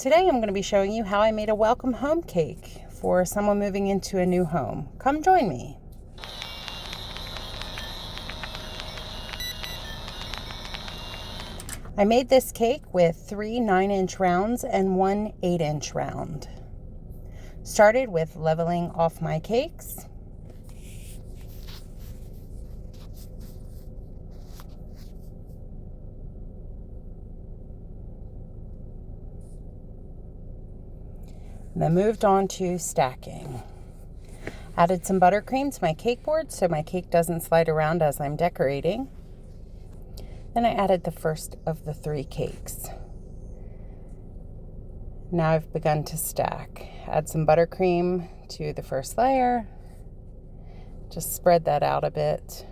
Today I'm going to be showing you how I made a welcome home cake for someone moving into a new home. Come join me. I made this cake with 3 9-inch rounds and 1 8-inch round. Started with leveling off my cakes. Then moved on to stacking. Added some buttercream to my cake board so my cake doesn't slide around as I'm decorating. Then I added the first of the 3 cakes. Now I've begun to stack. Add some buttercream to the first layer. Just spread that out a bit.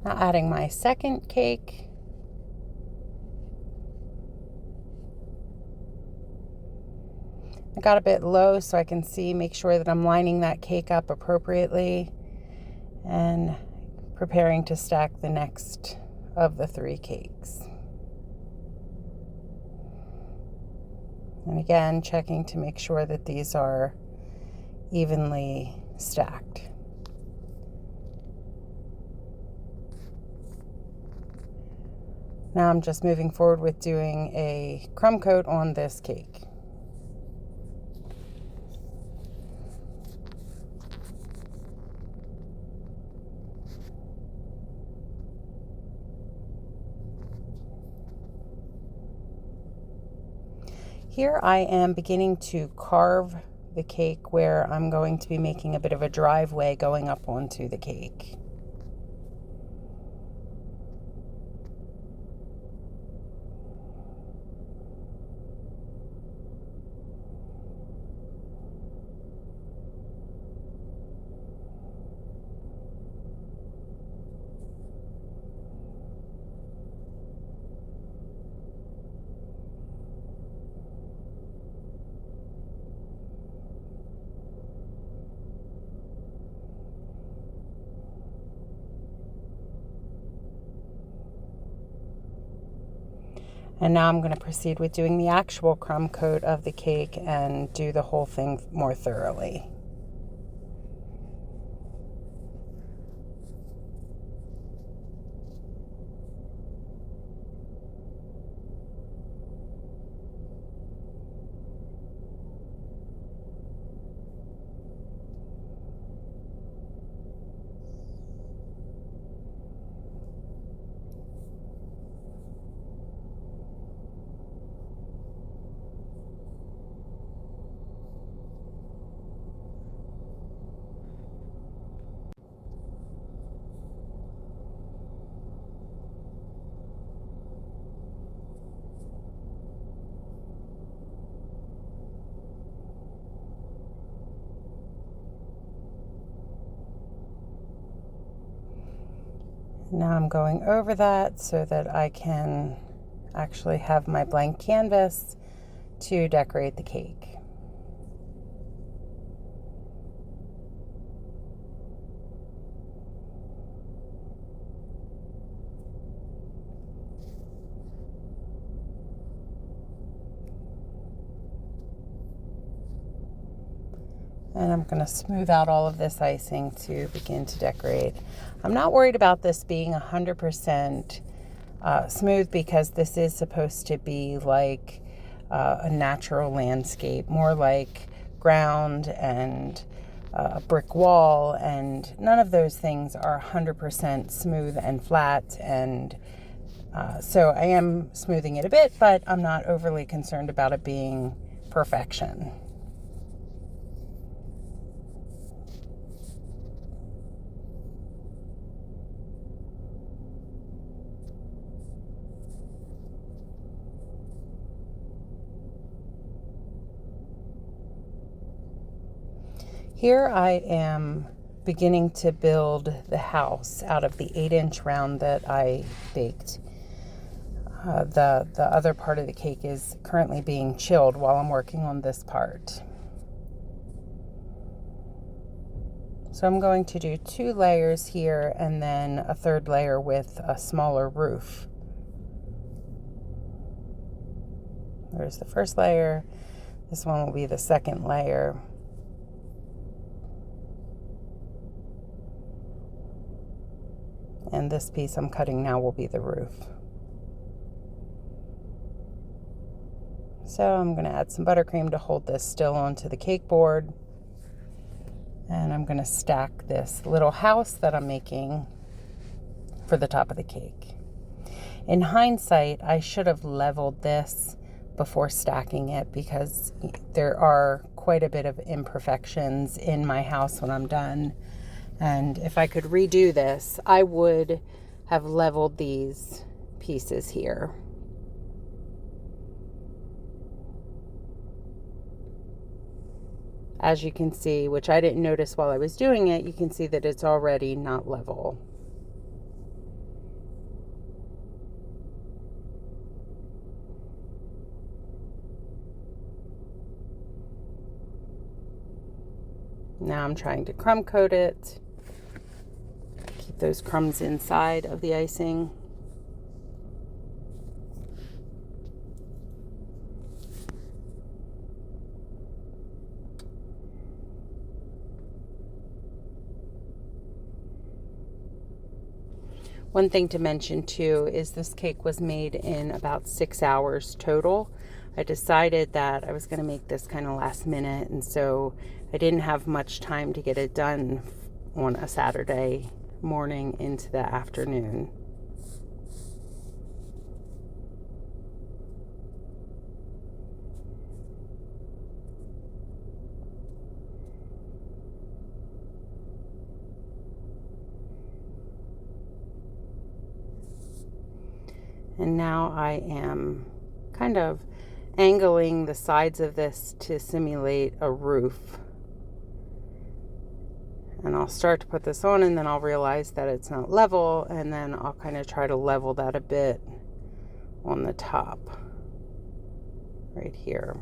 Now adding my second cake. I got a bit low so I can make sure that I'm lining that cake up appropriately and preparing to stack the next of the 3 cakes. And again, checking to make sure that these are evenly stacked. Now I'm just moving forward with doing a crumb coat on this cake. Here I am beginning to carve the cake where I'm going to be making a bit of a driveway going up onto the cake. And now I'm going to proceed with doing the actual crumb coat of the cake and do the whole thing more thoroughly. Now I'm going over that so that I can actually have my blank canvas to decorate the cake. And I'm going to smooth out all of this icing to begin to decorate. I'm not worried about this being 100% smooth because this is supposed to be like a natural landscape, more like ground and a brick wall, and none of those things are 100% smooth and flat, and so I am smoothing it a bit, but I'm not overly concerned about it being perfection. Here I am beginning to build the house out of the 8-inch round that I baked. The other part of the cake is currently being chilled while I'm working on this part. So I'm going to do 2 layers here and then a 3rd layer with a smaller roof There's the first layer. This one will be the second layer. And this piece I'm cutting now will be the roof. So I'm going to add some buttercream to hold this still onto the cake board. And I'm going to stack this little house that I'm making for the top of the cake. In hindsight, I should have leveled this before stacking it because there are quite a bit of imperfections in my house when I'm done. And if I could redo this, I would have leveled these pieces here. As you can see, which I didn't notice while I was doing it, you can see that it's already not level. Now I'm trying to crumb coat it. Keep those crumbs inside of the icing. One thing to mention too is this cake was made in about 6 hours total. I decided that I was going to make this kind of last minute, and so I didn't have much time to get it done on a Saturday morning into the afternoon. And now I am kind of angling the sides of this to simulate a roof. And I'll start to put this on, and then I'll realize that it's not level, and then I'll kind of try to level that a bit on the top right here.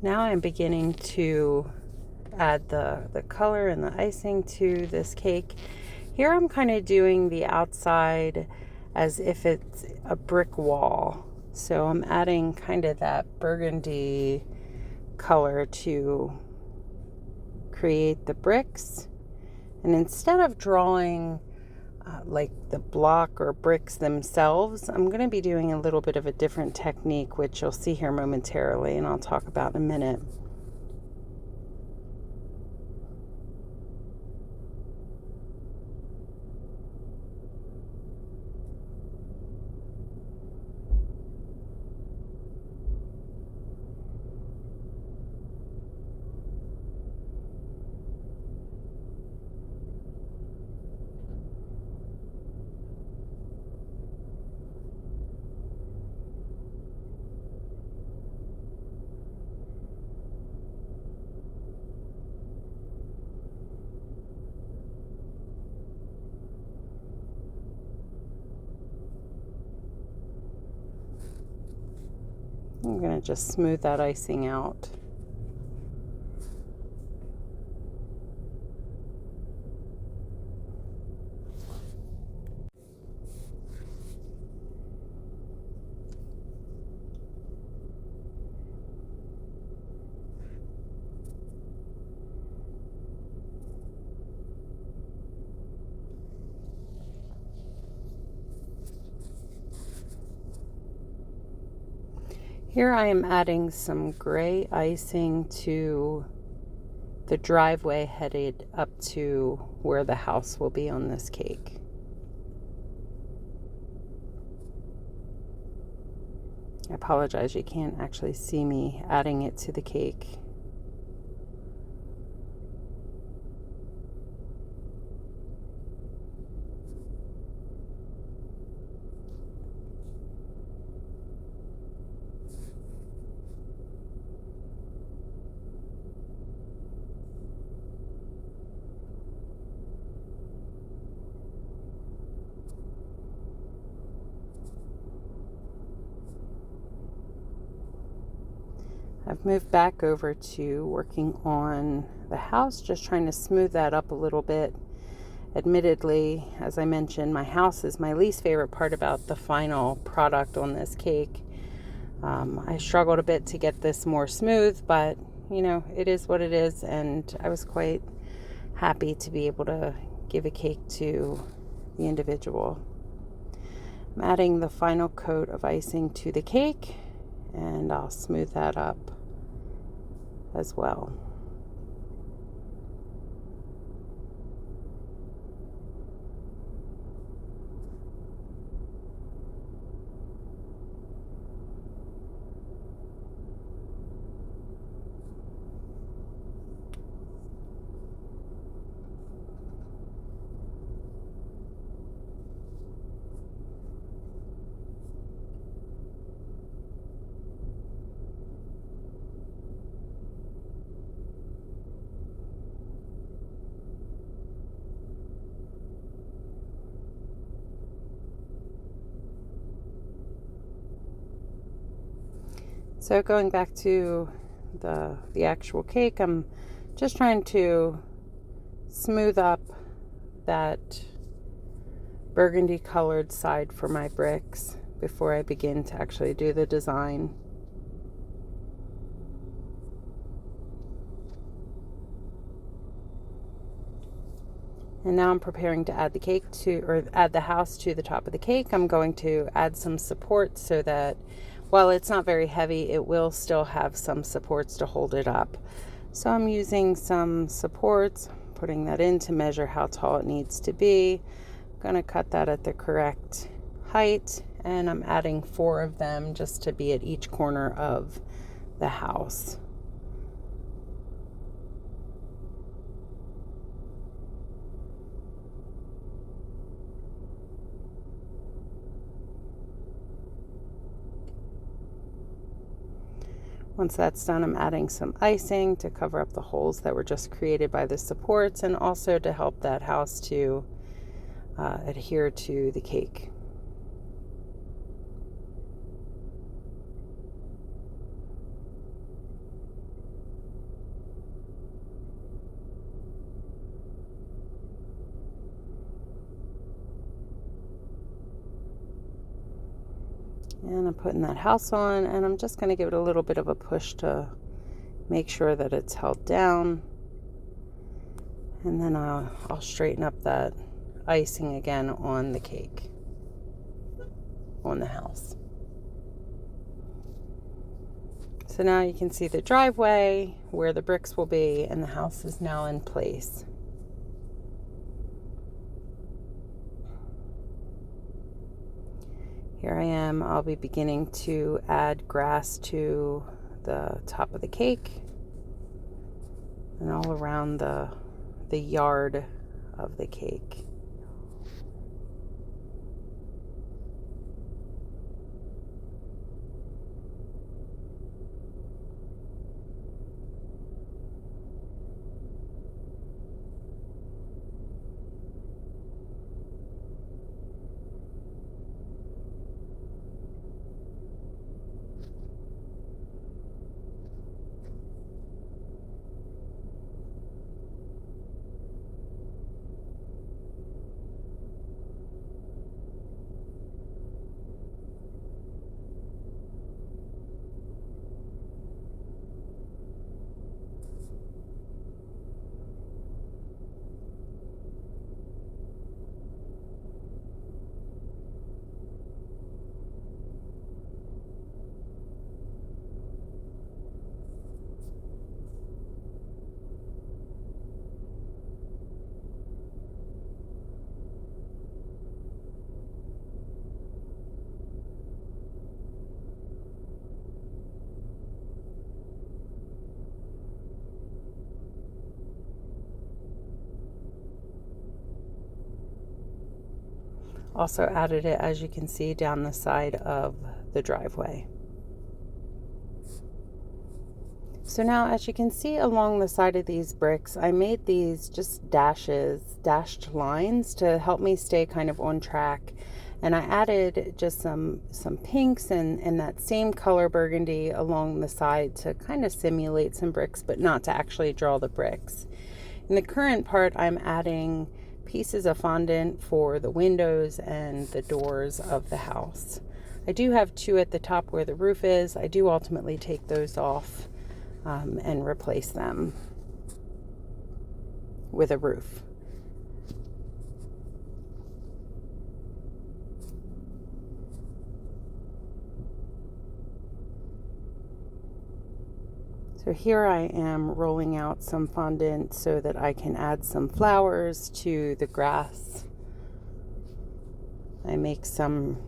Now I'm beginning to add the color and the icing to this cake. Here I'm kind of doing the outside as if it's a brick wall. So I'm adding kind of that burgundy color to create the bricks. And instead of drawing like the block or bricks themselves, I'm going to be doing a little bit of a different technique, which you'll see here momentarily, and I'll talk about in a minute. I'm going to just smooth that icing out. Here I am adding some gray icing to the driveway headed up to where the house will be on this cake. I apologize, you can't actually see me adding it to the cake. I've moved back over to working on the house, just trying to smooth that up a little bit. Admittedly, as I mentioned, my house is my least favorite part about the final product on this cake. I struggled a bit to get this more smooth, but you know, it is what it is, and I was quite happy to be able to give a cake to the individual. I'm adding the final coat of icing to the cake, and I'll smooth that up as well. So going back to the actual cake, I'm just trying to smooth up that burgundy colored side for my bricks before I begin to actually do the design. And now I'm preparing to add add the house to the top of the cake. I'm going to add some supports so that while it's not very heavy, it will still have some supports to hold it up. So I'm using some supports, putting that in to measure how tall it needs to be. I'm going to cut that at the correct height, and I'm adding 4 of them just to be at each corner of the house. Once that's done, I'm adding some icing to cover up the holes that were just created by the supports, and also to help that house to adhere to the cake. And I'm putting that house on, and I'm just going to give it a little bit of a push to make sure that it's held down. And then I'll straighten up that icing again on the cake, on the house. So now you can see the driveway, where the bricks will be, and the house is now in place. Here I am. I'll be beginning to add grass to the top of the cake and all around the yard of the cake. Also added it, as you can see, down the side of the driveway. So now, as you can see along the side of these bricks, I made these just dashed lines to help me stay kind of on track. And I added just some pinks and that same color burgundy along the side to kind of simulate some bricks, but not to actually draw the bricks. In the current part, I'm adding pieces of fondant for the windows and the doors of the house. I do have two at the top where the roof is. I do ultimately take those off and replace them with a roof. So here I am rolling out some fondant so that I can add some flowers to the grass. I make some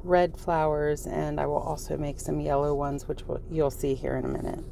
red flowers, and I will also make some yellow ones, which you'll see here in a minute.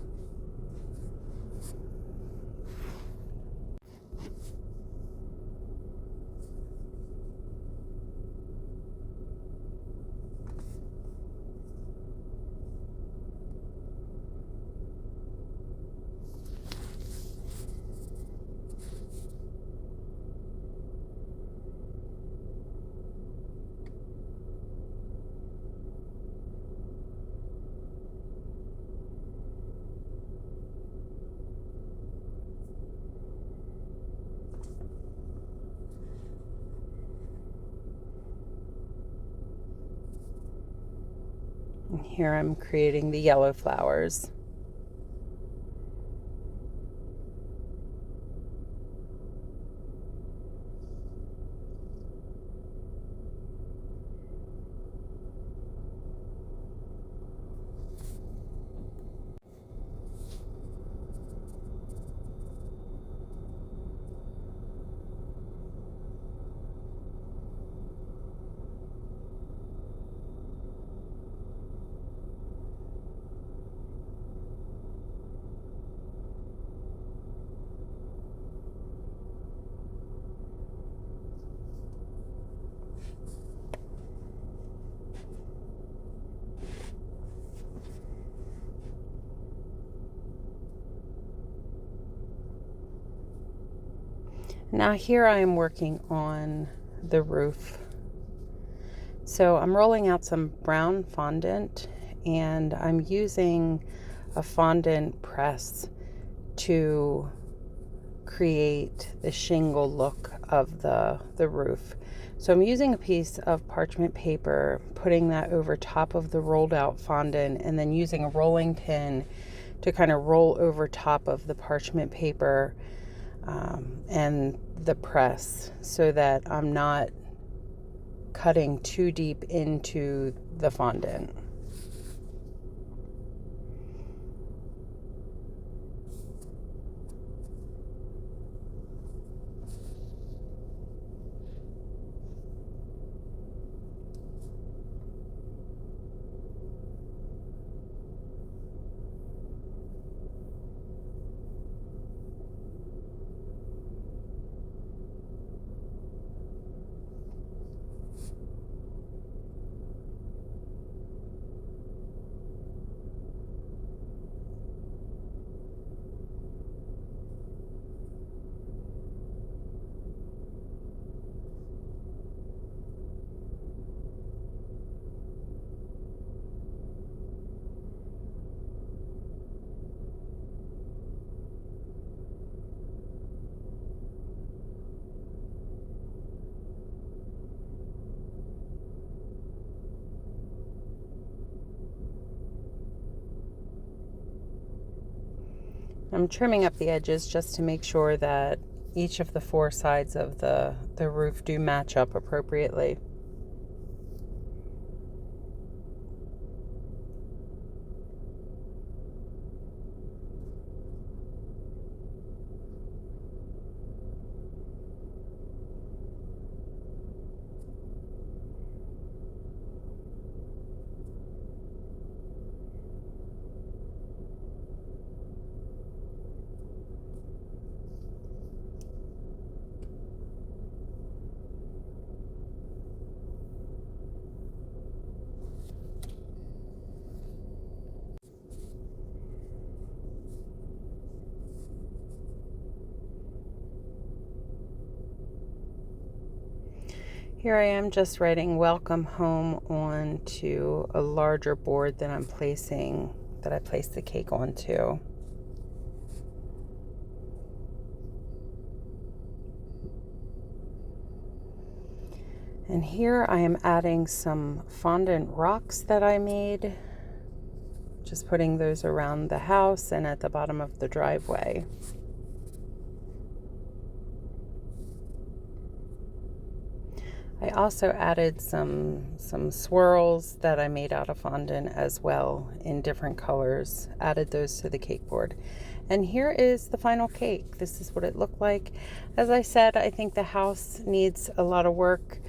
And here I'm creating the yellow flowers. Now here I am working on the roof. So I'm rolling out some brown fondant, and I'm using a fondant press to create the shingle look of the roof. So I'm using a piece of parchment paper, putting that over top of the rolled out fondant, and then using a rolling pin to kind of roll over top of the parchment paper and the press, so that I'm not cutting too deep into the fondant. I'm trimming up the edges just to make sure that each of the four sides of the roof do match up appropriately. Here I am just writing welcome home onto a larger board that I placed the cake onto. And here I am adding some fondant rocks that I made, just putting those around the house and at the bottom of the driveway. I also added some swirls that I made out of fondant as well in different colors, added those to the cake board. And here is the final cake. This is what it looked like. As I said, I think the house needs a lot of work.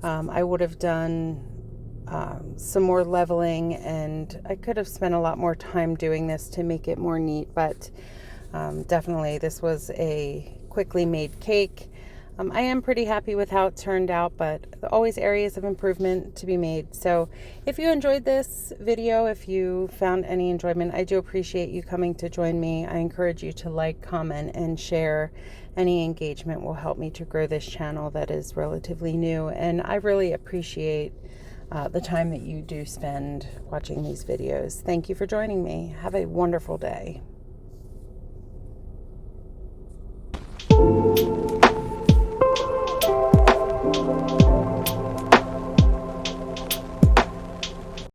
I would have done some more leveling, and I could have spent a lot more time doing this to make it more neat, but definitely this was a quickly made cake. I am pretty happy with how it turned out, but always areas of improvement to be made. So if you enjoyed this video, if you found any enjoyment, I do appreciate you coming to join me. I encourage you to like, comment, and share. Any engagement will help me to grow this channel that is relatively new, and I really appreciate the time that you do spend watching these videos. Thank you for joining me. Have a wonderful day.